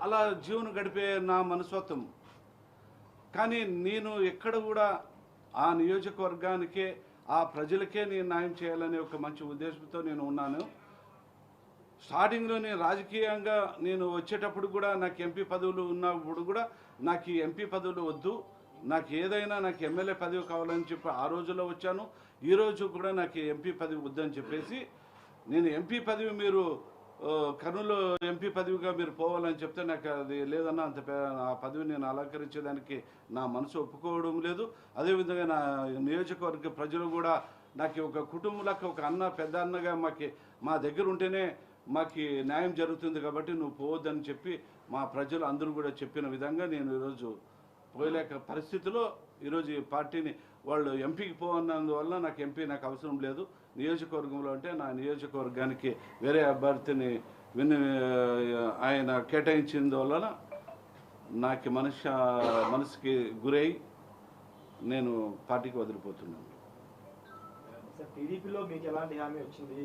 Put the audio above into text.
అలా జీవనం గడిపే నా మనస్తత్వం. కానీ నేను ఎక్కడ కూడా ఆ నియోజకవర్గానికే ఆ ప్రజలకే నేను న్యాయం చేయాలనే ఒక మంచి ఉద్దేశంతో నేను ఉన్నాను. స్టార్టింగ్లో నేను రాజకీయంగా నేను వచ్చేటప్పుడు కూడా నాకు ఎంపీ పదవులు ఉన్నప్పుడు కూడా నాకు ఈ ఎంపీ పదవులు వద్దు, నాకు ఏదైనా నాకు ఎమ్మెల్యే పదవి కావాలని చెప్పి ఆ రోజుల్లో వచ్చాను. ఈరోజు కూడా నాకు ఎంపీ పదవి వద్దని చెప్పేసి నేను ఎంపీ పదవి మీరు కర్నూలు ఎంపీ పదవిగా మీరు పోవాలని చెప్తే నాకు అది లేదన్నా, ఆ పదవి నేను అలంకరించేదానికి నా మనసు ఒప్పుకోవడం లేదు. అదేవిధంగా నా నియోజకవర్గ ప్రజలు కూడా నాకు ఒక కుటుంబంలోకి ఒక అన్న, పెద్ద అన్నగా మా దగ్గర ఉంటేనే మాకు న్యాయం జరుగుతుంది కాబట్టి నువ్వు పోవద్దని చెప్పి మా ప్రజలు అందరూ కూడా చెప్పిన విధంగా నేను ఈరోజు పోయలేక పరిస్థితిలో ఈరోజు ఈ పార్టీని వాళ్ళు ఎంపీకి పోవన్నందువల్ల నాకు ఎంపీ నాకు అవసరం లేదు. నియోజకవర్గంలో అంటే నా నియోజకవర్గానికి వేరే అభ్యర్థిని ఆయన కేటాయించినందువలన నాకు మనసుకి గురై నేను పార్టీకి వదిలిపోతున్నాను. టీడీపీలో మీకు ఎలాంటి హామీ వచ్చింది?